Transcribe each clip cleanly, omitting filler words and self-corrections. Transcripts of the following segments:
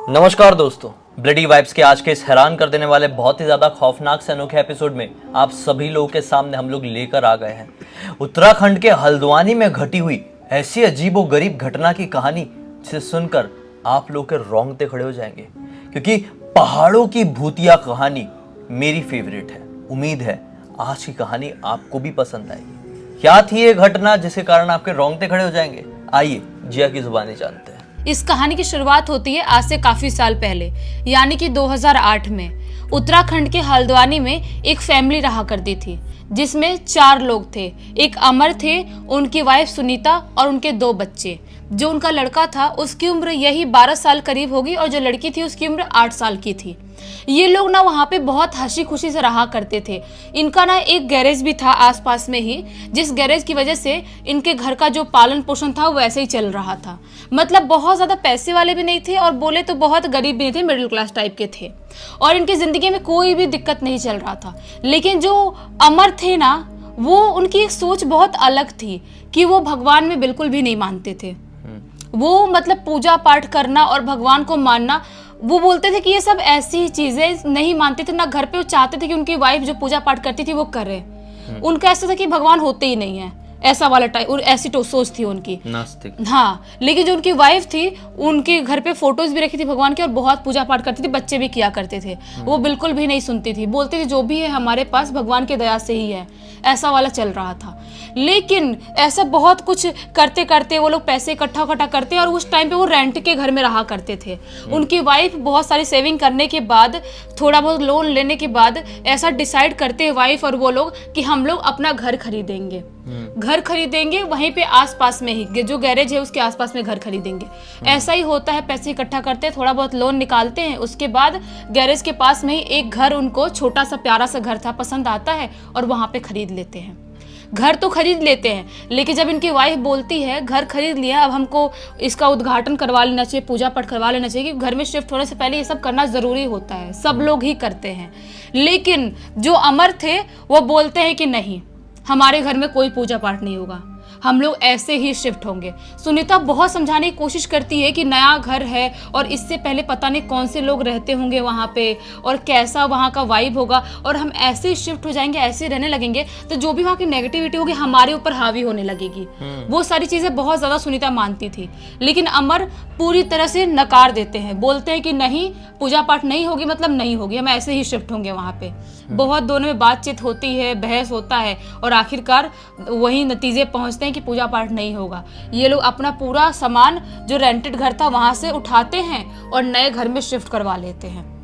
नमस्कार दोस्तों, bloody vibes के आज के इस हैरान कर देने वाले बहुत ही ज्यादा खौफनाक से अनोखे एपिसोड में आप सभी लोगों के सामने हम लोग लेकर आ गए हैं उत्तराखंड के हल्द्वानी में घटी हुई ऐसी अजीबो गरीब घटना की कहानी जिसे सुनकर आप लोग के रोंगटे खड़े हो जाएंगे, क्योंकि पहाड़ों की भूतिया कहानी मेरी फेवरेट है। उम्मीद है आज की कहानी आपको भी पसंद आएगी। क्या थी ये घटना जिसके कारण आपके रोंगटे खड़े हो जाएंगे? आइए जिया की जुबानी जानते हैं। इस कहानी की शुरुआत होती है आज से काफी साल पहले, यानी कि 2008 में। उत्तराखंड के हल्द्वानी में एक फैमिली रहा करती थी जिसमें 4 लोग थे। एक अमर थे, उनकी वाइफ सुनीता और उनके 2 बच्चे। जो उनका लड़का था उसकी उम्र यही 12 साल करीब होगी और जो लड़की थी उसकी उम्र 8 साल की थी। ये लोग ना वहाँ पे बहुत हंसी खुशी से रहा करते थे। इनका ना एक गैरेज भी था आसपास में ही, जिस गैरेज की वजह से इनके घर का जो पालन पोषण था वो वैसे ही चल रहा था। मतलब बहुत ज़्यादा पैसे वाले भी नहीं थे और बोले तो बहुत गरीब भी नहीं थे, मिडिल क्लास टाइप के थे। और इनकी ज़िंदगी में कोई भी दिक्कत नहीं चल रहा था। लेकिन जो अमर थे ना, वो उनकी एक सोच बहुत अलग थी कि वो भगवान में बिल्कुल भी नहीं मानते थे। वो मतलब पूजा पाठ करना और भगवान को मानना, वो बोलते थे कि ये सब ऐसी ही चीजें नहीं मानते थे। ना घर पे वो चाहते थे कि उनकी वाइफ जो पूजा पाठ करती थी वो करे। उनका ऐसा था कि भगवान होते ही नहीं है, ऐसा वाला टाइप, और ऐसी सोच थी उनकी, नास्तिक। हाँ, लेकिन जो उनकी वाइफ थी उनके घर पे फोटोज भी रखी थी भगवान की और बहुत पूजा पाठ करती थी, बच्चे भी किया करते थे। वो बिल्कुल भी नहीं सुनती थी, बोलती थी जो भी है हमारे पास भगवान की दया से ही है, ऐसा वाला चल रहा था। लेकिन ऐसा बहुत कुछ करते करते वो लोग पैसे इकट्ठा करते और उस टाइम पे वो रेंट के घर में रहा करते थे। उनकी वाइफ बहुत सारी सेविंग करने के बाद, थोड़ा बहुत लोन लेने के बाद ऐसा डिसाइड करते हैं वाइफ और वो लोग कि हम लोग अपना घर खरीदेंगे। घर खरीदेंगे वहीं पे आसपास में ही, जो गैरेज है उसके आसपास में घर खरीदेंगे। ऐसा ही होता है, पैसे इकट्ठा करते हैं, थोड़ा बहुत लोन निकालते हैं, उसके बाद गैरेज के पास में ही एक घर उनको छोटा सा प्यारा सा घर था, पसंद आता है और वहां पे खरीद लेते हैं। घर तो खरीद लेते हैं, लेकिन जब इनकी वाइफ बोलती है घर खरीद लिया, अब हमको इसका उद्घाटन करवा लेना चाहिए, पूजा पाठ करवा लेना चाहिए, कि घर में शिफ्ट होने से पहले ये सब करना ज़रूरी होता है, सब लोग ही करते हैं। लेकिन जो अमर थे वो बोलते हैं कि नहीं, हमारे घर में कोई पूजा पाठ नहीं होगा, हम लोग ऐसे ही शिफ्ट होंगे। सुनीता बहुत समझाने की कोशिश करती है कि नया घर है और इससे पहले पता नहीं कौन से लोग रहते होंगे वहाँ पे और कैसा वहाँ का वाइब होगा, और हम ऐसे ही शिफ्ट हो जाएंगे, ऐसे रहने लगेंगे तो जो भी वहाँ की नेगेटिविटी होगी हमारे ऊपर हावी होने लगेगी। वो सारी चीज़ें बहुत ज़्यादा सुनीता मानती थी, लेकिन अमर पूरी तरह से नकार देते हैं, बोलते हैं कि नहीं, पूजा पाठ नहीं होगी मतलब नहीं होगी, हम ऐसे ही शिफ्ट होंगे वहाँ पे। बहुत दोनों में बातचीत होती है, बहस होता है और आखिरकार वही नतीजे पहुंचते हैं कि पूजा पाठ नहीं होगा। ये लोग अपना पूरा सामान जो रेंटेड घर था वहां से उठाते हैं और नए घर में शिफ्ट करवा लेते हैं।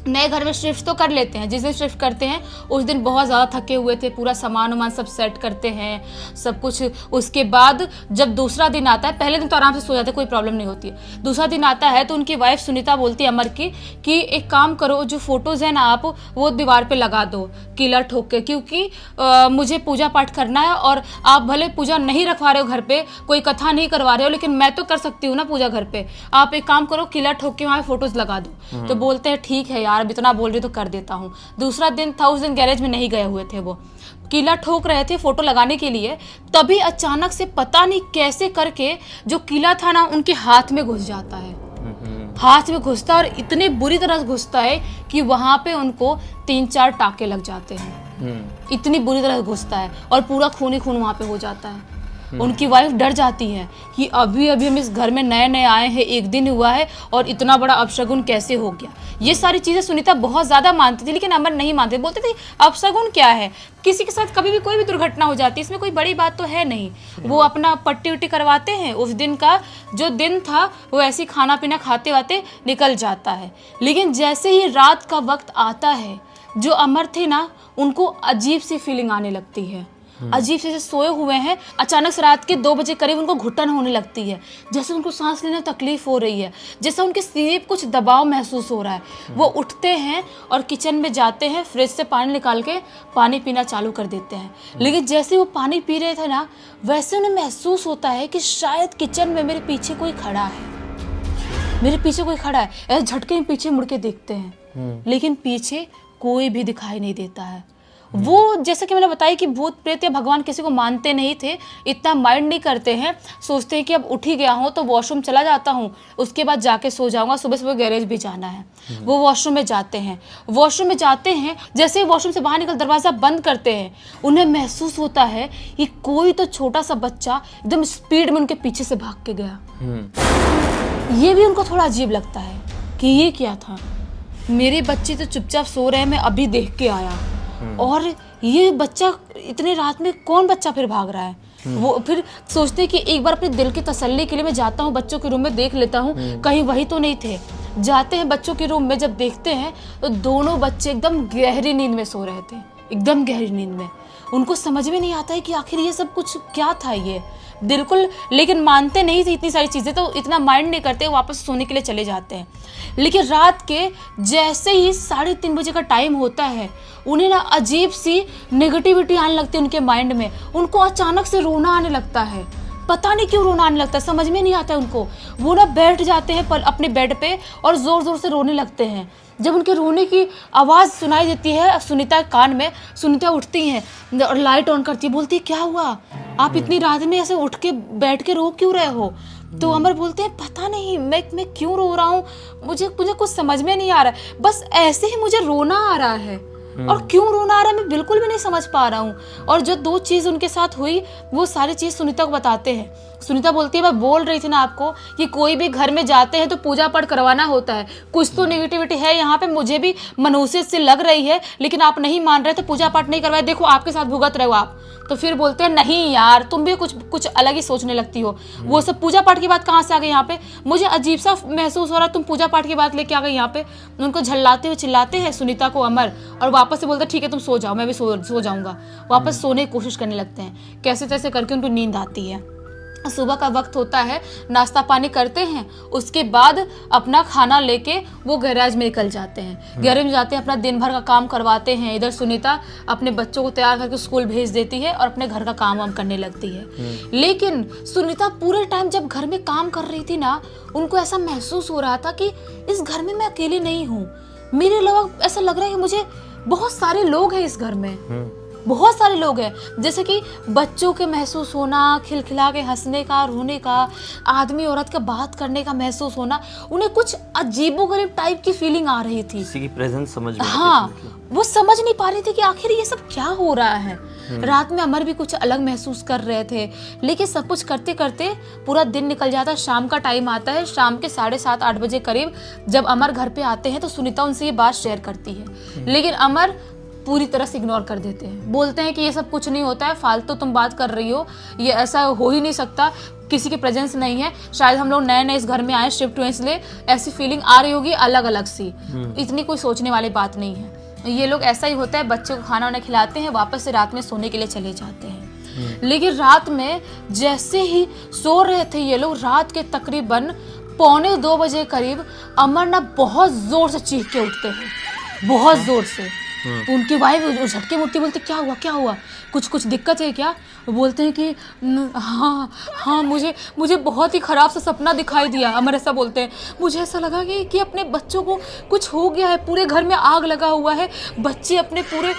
नए घर में शिफ्ट तो कर लेते हैं, जिस दिन शिफ्ट करते हैं उस दिन बहुत ज़्यादा थके हुए थे, पूरा सामान वामान सब सेट करते हैं सब कुछ। उसके बाद जब दूसरा दिन आता है, पहले दिन तो आराम से सो जाते, कोई प्रॉब्लम नहीं होती है, दूसरा दिन आता है तो उनकी वाइफ सुनीता बोलती है अमर की कि एक काम करो, जो फोटोज़ हैं ना आप वो दीवार पर लगा दो कीला ठोक के, क्योंकि मुझे पूजा पाठ करना है और आप भले पूजा नहीं रखवा रहे हो घर पर, कोई कथा नहीं करवा रहे हो, लेकिन मैं तो कर सकती हूँ ना पूजा घर पर, आप एक काम करो कीला ठोक के वहाँ फोटोज़ लगा दो। तो बोलते हैं ठीक है यार, अब इतना बोल रही तो कर देता हूँ। दूसरा दिन था, उस दिन गैरेज में नहीं गए हुए थे, वो कीला ठोक रहे थे फोटो लगाने के लिए, तभी अचानक से पता नहीं कैसे करके जो कीला था ना उनके हाथ में घुस जाता है। हाथ में घुसता है और इतने बुरी तरह घुसता है कि वहां पे उनको 3-4 टाके लग जाते हैं। इतनी बुरी तरह घुसता है और पूरा खून ही खून वहां पे हो जाता है। उनकी वाइफ डर जाती है कि अभी अभी हम इस घर में नए नए आए हैं, एक दिन हुआ है और इतना बड़ा अपशगुन कैसे हो गया। ये सारी चीज़ें सुनीता बहुत ज़्यादा मानती थी, लेकिन अमर नहीं मानते, बोलते थे अपशगुन क्या है, किसी के साथ कभी भी कोई भी दुर्घटना हो जाती है, इसमें कोई बड़ी बात तो है नहीं। वो अपना पट्टी उट्टी करवाते हैं, उस दिन का जो दिन था वो ऐसे ही खाना पीना खाते वाते निकल जाता है। लेकिन जैसे ही रात का वक्त आता है, जो अमर थे ना उनको अजीब सी फीलिंग आने लगती है, अजीब से सोए हुए हैं, अचानक से रात के 2 बजे करीब उनको घुटन होने लगती है, जैसे उनको सांस लेने में तकलीफ हो रही है, जैसे उनके सीने पर कुछ दबाव महसूस हो रहा है। वो उठते हैं और किचन में जाते हैं, फ्रिज से पानी निकाल के पानी पीना चालू कर देते हैं। लेकिन जैसे वो पानी पी रहे थे ना, वैसे उन्हें महसूस होता है कि शायद किचन में मेरे पीछे कोई खड़ा है, मेरे पीछे कोई खड़ा है। ऐसे झटके में पीछे मुड़ के देखते हैं, लेकिन पीछे कोई भी दिखाई नहीं देता है। वो जैसे कि मैंने बताया कि भूत प्रेत या भगवान किसी को मानते नहीं थे, इतना माइंड नहीं करते हैं, सोचते हैं कि अब उठ ही गया हूँ तो वॉशरूम चला जाता हूँ, उसके बाद जाके सो जाऊंगा, सुबह सुबह गैरेज भी जाना है। वो वॉशरूम में जाते हैं, जैसे ही वॉशरूम से बाहर निकल दरवाज़ा बंद करते हैं, उन्हें महसूस होता है कि कोई तो छोटा सा बच्चा एकदम स्पीड में उनके पीछे से भाग के गया। ये भी उनको थोड़ा अजीब लगता है कि ये क्या था, मेरे बच्चे तो चुपचाप सो रहे हैं, मैं अभी देख के आया, और ये बच्चा इतने रात में कौन बच्चा फिर भाग रहा है। वो फिर सोचते हैं कि एक बार अपने दिल की तसल्ली के लिए मैं जाता हूँ बच्चों के रूम में, देख लेता हूँ कहीं वही तो नहीं थे। जाते हैं बच्चों के रूम में, जब देखते हैं तो दोनों बच्चे एकदम गहरी नींद में सो रहे थे, एकदम गहरी नींद में। उनको समझ में नहीं आता है कि आखिर ये सब कुछ क्या था ये, बिल्कुल, लेकिन मानते नहीं थे इतनी सारी चीज़ें, तो इतना माइंड नहीं करते, वापस सोने के लिए चले जाते हैं। लेकिन रात के जैसे ही 3:30 बजे का टाइम होता है, उन्हें ना अजीब सी नेगेटिविटी आने लगती है उनके माइंड में। उनको अचानक से रोना आने लगता है, पता नहीं क्यों रोना आने लगता है, समझ में नहीं आता है उनको। वो ना बैठ जाते हैं अपने बेड पे और ज़ोर ज़ोर से रोने लगते हैं। जब उनके रोने की आवाज़ सुनाई देती है सुनीता के कान में, सुनीता उठती हैं और लाइट ऑन करती है, बोलती है क्या हुआ, आप इतनी रात में ऐसे उठ के बैठ के रो क्यों रहे हो। तो अमर बोलते हैं पता नहीं मैं क्यों रो रहा हूँ, मुझे कुछ समझ में नहीं आ रहा है, बस ऐसे ही मुझे रोना आ रहा है, और क्यों रोना आ रहा है मैं बिल्कुल भी नहीं समझ पा रहा हूँ। और जो 2 चीज़ उनके साथ हुई वो सारी चीज़ सुनीता को बताते हैं। सुनीता बोलती है मैं बोल रही थी ना आपको कि कोई भी घर में जाते हैं तो पूजा पाठ करवाना होता है, कुछ तो नेगेटिविटी है यहाँ पे, मुझे भी मनुष्य से लग रही है, लेकिन आप नहीं मान रहे तो पूजा पाठ नहीं करवाए, देखो आपके साथ भुगत रहे हो आप। तो फिर बोलते हैं नहीं यार तुम भी कुछ अलग ही सोचने लगती हो, वो सब पूजा पाठ की बात कहाँ से आ गई यहाँ पे, मुझे अजीब सा महसूस हो रहा है, तुम पूजा पाठ की बात लेके आ गई यहाँ पे। उनको झल्लाते हुए चिल्लाते हैं सुनीता को अमर, और वापस से बोलते हैं ठीक है तुम सो जाओ, मैं भी सो जाऊंगा। वापस सोने की कोशिश करने लगते हैं, कैसे तैसे करके उनको नींद आती है। सुबह का वक्त होता है, नाश्ता पानी करते हैं, उसके बाद अपना खाना लेके वो गैराज में निकल जाते हैं। गैराज में जाते हैं, अपना दिन भर का काम करवाते हैं। इधर सुनीता अपने बच्चों को तैयार करके स्कूल भेज देती है और अपने घर का काम वाम करने लगती है। लेकिन सुनीता पूरे टाइम जब घर में काम कर रही थी ना, उनको ऐसा महसूस हो रहा था कि इस घर में मैं अकेली नहीं हूँ, मेरे अलावा ऐसा लग रहा है कि मुझे बहुत सारे लोग हैं इस घर में, बहुत सारे लोग हैं। जैसे कि बच्चों के महसूस होना, खिलखिला के हंसने का, रोने का, आदमी औरत का बात करने का महसूस होना, उन्हें कुछ अजीबोगरीब टाइप की फीलिंग आ रही थी, किसी की प्रेजेंस समझ में हाँ, वो समझ नहीं पा रही थी कि आखिर ये सब क्या हो रहा है। रात में अमर भी कुछ अलग महसूस कर रहे थे, लेकिन सब कुछ करते करते पूरा दिन निकल जाता है। शाम का टाइम आता है, शाम के 7:30-8 बजे करीब जब अमर घर पे आते हैं तो सुनीता उनसे ये बात शेयर करती है, लेकिन अमर पूरी तरह से इग्नोर कर देते हैं। बोलते हैं कि ये सब कुछ नहीं होता है, फालतू तुम बात कर रही हो, ये ऐसा हो ही नहीं सकता, किसी की प्रेजेंस नहीं है, शायद हम लोग नए नए इस घर में आए, शिफ्ट हुए, इसलिए ऐसी फीलिंग आ रही होगी अलग अलग सी, इतनी कोई सोचने वाली बात नहीं है। ये लोग ऐसा ही होता है, बच्चों को खाना वाना खिलाते हैं, वापस से रात में सोने के लिए चले जाते हैं। लेकिन रात में जैसे ही सो रहे थे ये लोग, रात के तकरीबन 1:45 बजे करीब अमर ना बहुत जोर से चीख के उठते हैं, बहुत जोर से। तो उनकी वाइफ झटके मुट्ठी बोलती क्या हुआ, कुछ दिक्कत है क्या। वो बोलते हैं कि हाँ मुझे बहुत ही ख़राब सा सपना दिखाई दिया। अमर ऐसा बोलते हैं, मुझे ऐसा लगा कि अपने बच्चों को कुछ हो गया है, पूरे घर में आग लगा हुआ है, बच्चे अपने पूरे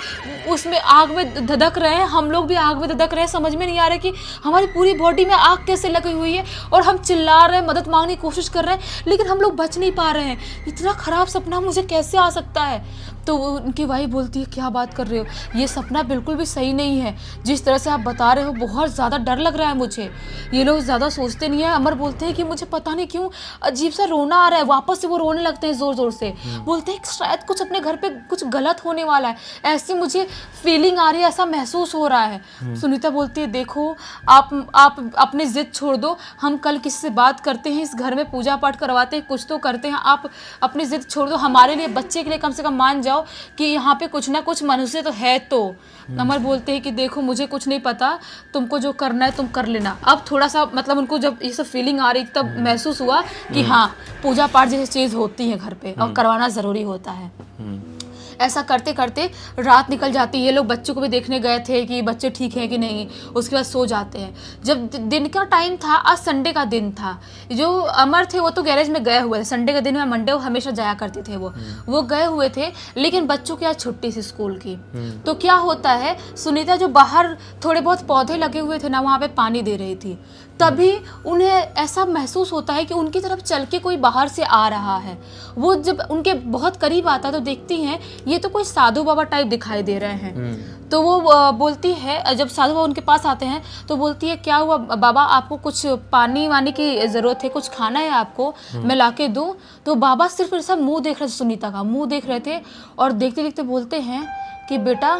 उसमें आग में धधक रहे हैं, हम लोग भी आग में धधक रहे हैं, समझ में नहीं आ रहा कि हमारी पूरी बॉडी में आग कैसे लगी हुई है, और हम चिल्ला रहे हैं, मदद मांगने की कोशिश कर रहे हैं, लेकिन हम लोग बच नहीं पा रहे हैं, इतना ख़राब सपना मुझे कैसे आ सकता है। तो उनकी वाइफ बोलती है क्या बात कर रहे हो, ये सपना बिल्कुल भी सही नहीं है, जिस तरह से आप बता रहे हो बहुत ज़्यादा डर लग रहा है मुझे। ये लोग ज़्यादा सोचते नहीं है। अमर बोलते हैं कि मुझे पता नहीं क्यों अजीब सा रोना आ रहा है, वापस से वो रोने लगते हैं ज़ोर ज़ोर से। बोलते हैं शायद कुछ अपने घर पे कुछ गलत होने वाला है, ऐसी मुझे फीलिंग आ रही है, ऐसा महसूस हो रहा है। सुनीता बोलती है देखो आप अपनी ज़िद छोड़ दो, हम कल किसी से बात करते हैं, इस घर में पूजा पाठ करवाते हैं, कुछ तो करते हैं, आप अपनी ज़िद छोड़ दो, हमारे लिए, बच्चे के लिए कम से कम मान जाओ कि यहाँ पे कुछ ना कुछ मनुष्य तो है। तो अमर बोलते हैं कि देखो मुझे कुछ नहीं पता, तुमको जो करना है तुम कर लेना। अब थोड़ा सा मतलब उनको जब ये सब फीलिंग आ रही तब महसूस हुआ कि हाँ पूजा पाठ जैसी चीज़ होती है घर पे और करवाना ज़रूरी होता है। ऐसा करते करते रात निकल जाती है। ये लोग बच्चों को भी देखने गए थे कि बच्चे ठीक हैं कि नहीं, उसके बाद सो जाते हैं। जब दिन का टाइम था, आज संडे का दिन था, जो अमर थे वो तो गैरेज में गए हुए थे। संडे के दिन में, मंडे वो हमेशा जाया करते थे, वो गए हुए थे, लेकिन बच्चों की आज छुट्टी थी स्कूल की। तो क्या होता है, सुनीता जो बाहर थोड़े बहुत पौधे लगे हुए थे ना, वहाँ पे पानी दे रही थी। तभी उन्हें ऐसा महसूस होता है कि उनकी तरफ चल के कोई बाहर से आ रहा है। वो जब उनके बहुत करीब आता है तो देखती हैं ये तो कोई साधु बाबा टाइप दिखाई दे रहे हैं। तो वो बोलती है, जब साधु बाबा उनके पास आते हैं तो बोलती है, क्या हुआ बाबा, आपको कुछ पानी वानी की ज़रूरत है, कुछ खाना है आपको, मैं लाके दूँ? तो बाबा सिर्फ ऐसा मुँह देख रहे थे, सुनीता का मुँह देख रहे थे, और देखते देखते बोलते हैं कि बेटा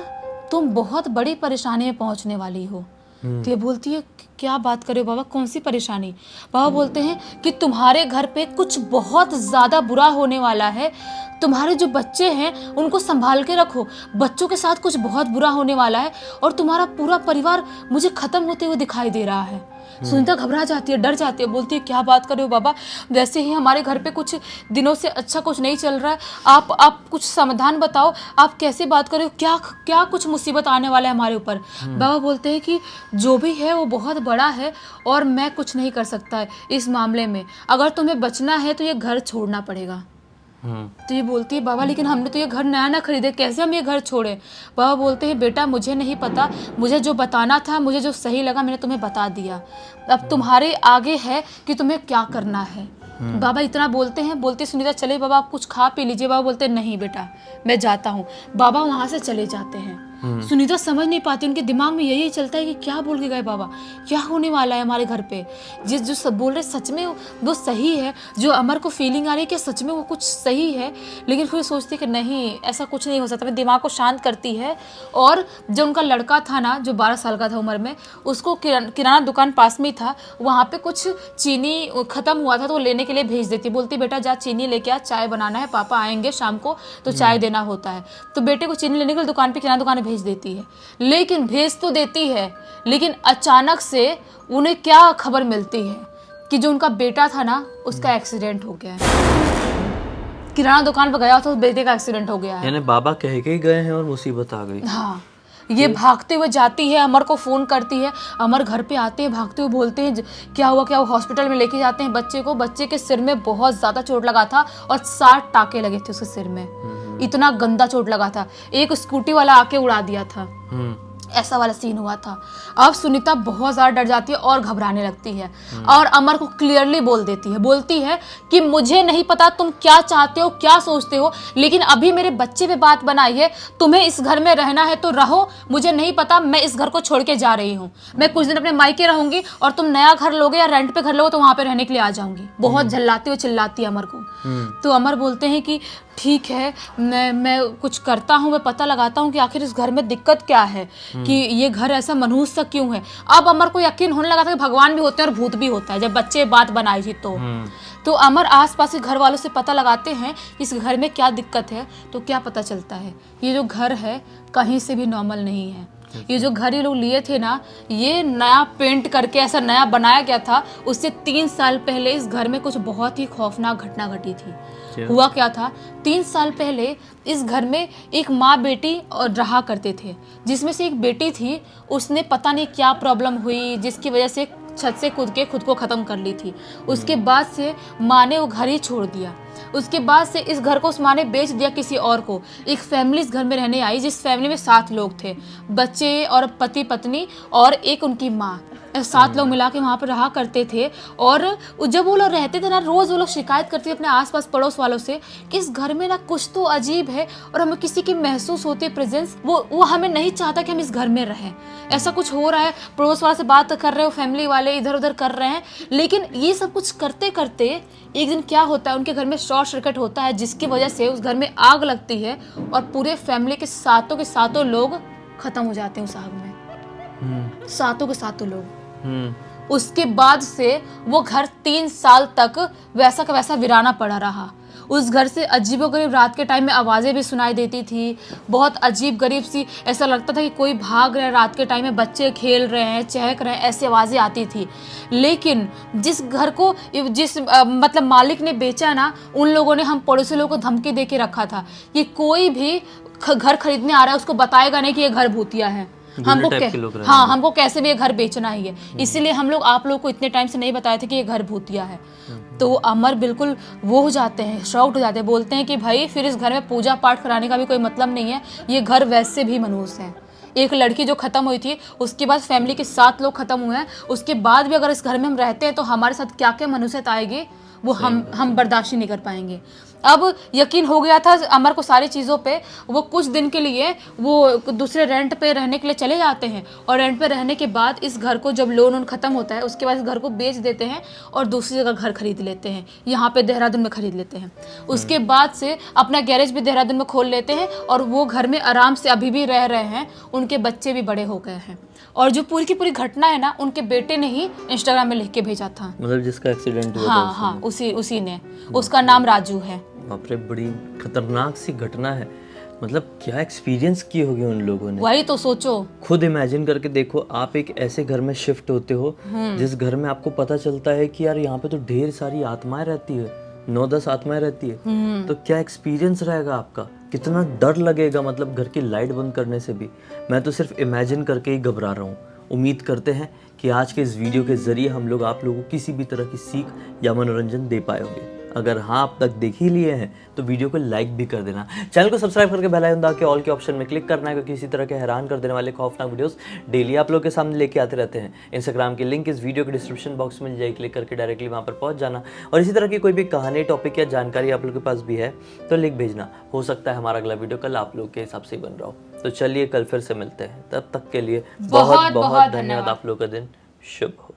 तुम बहुत बड़ी परेशानी में पहुँचने वाली हो। तो ये बोलती है, क्या बात कर रहे हो बाबा, कौन सी परेशानी? बाबा बोलते हैं कि तुम्हारे घर पे कुछ बहुत ज़्यादा बुरा होने वाला है, तुम्हारे जो बच्चे हैं उनको संभाल के रखो, बच्चों के साथ कुछ बहुत बुरा होने वाला है, और तुम्हारा पूरा परिवार मुझे ख़त्म होते हुए दिखाई दे रहा है। सुनीता घबरा जाती है, डर जाती है, बोलती है, क्या बात कर रहे हो बाबा, वैसे ही हमारे घर पे कुछ दिनों से अच्छा कुछ नहीं चल रहा है, आप कुछ समाधान बताओ, आप कैसे बात कर रहे हो, क्या क्या कुछ मुसीबत आने वाला है हमारे ऊपर? बाबा बोलते हैं कि जो भी है वो बहुत बड़ा है और मैं कुछ नहीं कर सकता है इस मामले में, अगर तुम्हें बचना है तो ये घर छोड़ना पड़ेगा। तो ये बोलती है, बाबा लेकिन हमने तो ये घर नया ना खरीदे, कैसे हम ये घर छोड़े? बाबा बोलते हैं, बेटा मुझे नहीं पता, मुझे जो बताना था, मुझे जो सही लगा, मैंने तुम्हें बता दिया, अब तुम्हारे आगे है कि तुम्हें क्या करना है। बाबा इतना बोलते हैं, बोलते सुनीता चले बाबा आप कुछ खा पी लीजिए। बाबा बोलते नहीं बेटा मैं जाता हूँ। बाबा वहाँ से चले जाते हैं। सुनीता समझ नहीं पाती, उनके दिमाग में यही चलता है कि क्या बोल के गए बाबा, क्या होने वाला है हमारे घर पे, जो सब बोल रहे सच में वो सही है, जो अमर को फीलिंग आ रही है कि सच में वो कुछ सही है, लेकिन फिर सोचती है कि नहीं ऐसा कुछ नहीं हो सकता। दिमाग को शांत करती है, और जो उनका लड़का था ना, जो 12 साल का था उम्र में, उसको किराना दुकान पास में था, वहाँ पे कुछ चीनी खत्म हुआ था तो वो लेने के लिए भेज देती, बोलती बेटा जा चीनी लेके आ, चाय बनाना है, पापा आएंगे शाम को तो चाय देना होता है। तो बेटे को चीनी लेने के लिए दुकान पे किराना दुकान भेज देती है, लेकिन भेज तो देती है, लेकिन अचानक से उन्हें क्या खबर मिलती है कि जो उनका बेटा था ना उसका एक्सीडेंट हो गया है। किराना दुकान पर गया तो बेटे का एक्सीडेंट हो गया है। यानी बाबा कह के ही गए हैं और मुसीबत आ गई। हाँ, ये भागते हुए जाती है, अमर को फ़ोन करती है, अमर घर पे आते हैं, भागते हुए बोलते हैं क्या हुआ क्या हुआ, हॉस्पिटल में लेके जाते हैं बच्चे को। बच्चे के सिर में बहुत ज़्यादा चोट लगा था और 60 टाके लगे थे उसके सिर में, इतना गंदा चोट लगा था, एक स्कूटी वाला आके उड़ा दिया था, ऐसा वाला सीन हुआ था। अब सुनीता बहुत ज़्यादा डर जाती है और घबराने लगती है, और अमर को क्लियरली बोल देती है, बोलती है कि मुझे नहीं पता तुम क्या चाहते हो, क्या सोचते हो, लेकिन अभी मेरे बच्चे पे बात बनाई है, तुम्हें इस घर में रहना है तो रहो, मुझे नहीं पता, मैं इस घर को छोड़ के जा रही हूँ, मैं कुछ दिन अपने मायके रहूंगी और तुम नया घर लोगे या रेंट पे घर लोगे तो वहाँ पे रहने के लिए आ जाऊंगी। बहुत झल्लाती हुई चिल्लाती है अमर को। तो अमर बोलते हैं कि ठीक है, मैं कुछ करता हूँ, मैं पता लगाता हूँ कि आखिर इस घर में दिक्कत क्या है, कि ये घर ऐसा मनहूस सा क्यों है। अब अमर को यकीन होने लगा था कि भगवान भी होते हैं और भूत भी होता है, जब बच्चे बात बनाई थी तो अमर आसपास के घर वालों से पता लगाते हैं इस घर में क्या दिक्कत है। तो क्या पता चलता है, ये जो घर है कहीं से भी नॉर्मल नहीं है। ये जो घर ये लोग लिए थे ना, ये नया पेंट करके ऐसा नया बनाया गया था। उससे 3 साल पहले इस घर में कुछ बहुत ही खौफनाक घटना घटी थी। हुआ क्या था, 3 साल पहले इस घर में एक माँ बेटी रहा करते थे, जिसमें से एक बेटी थी, उसने पता नहीं क्या प्रॉब्लम हुई जिसकी वजह से छत से कूद के खुद को ख़त्म कर ली थी। उसके बाद से माँ ने वो घर ही छोड़ दिया। उसके बाद से इस घर को उस माँ ने बेच दिया किसी और को। एक फैमिली इस घर में रहने आई, जिस फैमिली में 7 लोग थे, बच्चे और पति पत्नी और एक उनकी माँ, 7 लोग मिला के वहाँ पर रहा करते थे। और जब वो लोग रहते थे ना, रोज़ वो लोग शिकायत करते थे अपने आसपास पड़ोस वालों से कि इस घर में ना कुछ तो अजीब है और हमें किसी की महसूस होती है प्रेजेंस, वो हमें नहीं चाहता कि हम इस घर में रहें, ऐसा कुछ हो रहा है। पड़ोस वाले से बात कर रहे हो, फैमिली वाले इधर उधर कर रहे हैं, लेकिन ये सब कुछ करते करते एक दिन क्या होता है, उनके घर में शॉर्ट सर्किट होता है, जिसकी वजह से उस घर में आग लगती है और पूरे फैमिली के सातों लोग खत्म हो जाते हैं उस आग में, सातों के सातों लोग। उसके बाद से वो घर 3 साल तक वैसा का वैसा वीराना पड़ा रहा। उस घर से अजीबोगरीब रात के टाइम में आवाज़ें भी सुनाई देती थी, बहुत अजीब गरीब सी, ऐसा लगता था कि कोई भाग रहा है, रात के टाइम में बच्चे खेल रहे हैं, चहक रहे हैं, ऐसी आवाज़ें आती थी। लेकिन जिस घर को मतलब मालिक ने बेचा ना, उन लोगों ने हम पड़ोसी लोगों को धमकी दे के रखा था कि कोई भी घर खरीदने आ रहा है उसको बताएगा नहीं कि ये घर भूतिया है। हमको टाइप के लोग रहे हाँ, हमको कैसे भी ये घर बेचना ही है, इसीलिए हम लोग आप लोग को इतने टाइम से नहीं बताए थे कि ये घर भूतिया है। तो अमर बिल्कुल वो हो जाते हैं, शॉक्ड हो जाते हैं, बोलते हैं कि भाई फिर इस घर में पूजा पाठ कराने का भी कोई मतलब नहीं है, ये घर वैसे भी मनुष्य है। एक लड़की जो खत्म हुई थी उसके बाद फैमिली के 7 लोग खत्म हुए हैं, उसके बाद भी अगर इस घर में हम रहते हैं तो हमारे साथ क्या क्या मनुष्यता आएगी वो हम बर्दाश्त ही नहीं कर पाएंगे। अब यकीन हो गया था अमर को सारी चीज़ों पे। वो कुछ दिन के लिए वो दूसरे रेंट पे रहने के लिए चले जाते हैं और रेंट पे रहने के बाद इस घर को जब लोन ख़त्म होता है उसके बाद इस घर को बेच देते हैं और दूसरी जगह घर खरीद लेते हैं, यहाँ पे देहरादून में खरीद लेते हैं। उसके बाद से अपना गैरेज भी देहरादून में खोल लेते हैं और वो घर में आराम से अभी भी रह रहे हैं। उनके बच्चे भी बड़े हो गए हैं और जो पूरी की पूरी घटना है ना उनके बेटे ने ही इंस्टाग्राम में लिख के भेजा था। मतलब जिसका एक्सीडेंट हुआ हाँ हाँ, उसी ने, उसका नाम राजू है। बाप रे, बड़ी खतरनाक सी घटना है। मतलब क्या एक्सपीरियंस किए होंगे उन लोगों ने, वही तो सोचो। खुद इमेजिन करके देखो, आप एक ऐसे घर में शिफ्ट होते हो जिस घर में आपको पता चलता है कि यार यहाँ पे तो ढेर सारी आत्माएं रहती है, 9-10 आत्माएं रहती है। तो क्या एक्सपीरियंस रहेगा आपका, कितना डर लगेगा। मतलब घर की लाइट बंद करने से भी मैं तो सिर्फ इमेजिन करके ही घबरा रहा हूँ। उम्मीद करते हैं कि आज के इस वीडियो के जरिए हम लोग आप लोगों को किसी भी तरह की सीख या मनोरंजन दे पाए होंगे। अगर हाँ आप तक देख ही लिए हैं तो वीडियो को लाइक भी कर देना, चैनल को सब्सक्राइब करके बेल आइकन दबा के ऑल के ऑप्शन में क्लिक करना है, क्योंकि इसी तरह के हैरान कर देने वाले खौफनाक वीडियोस डेली आप लोग के सामने लेके आते रहते हैं। इंस्टाग्राम की लिंक इस वीडियो के डिस्क्रिप्शन बॉक्स में मिल जाएगी, क्लिक करके डायरेक्टली वहाँ पर पहुँच जाना। और इसी तरह की कोई भी कहानी, टॉपिक या जानकारी आप लोग के पास भी है तो लिख भेजना। हो सकता है हमारा अगला वीडियो कल आप लोग के हिसाब से ही बन रहा हो। तो चलिए कल फिर से मिलते हैं, तब तक के लिए बहुत बहुत धन्यवाद। आप लोग का दिन शुभ हो।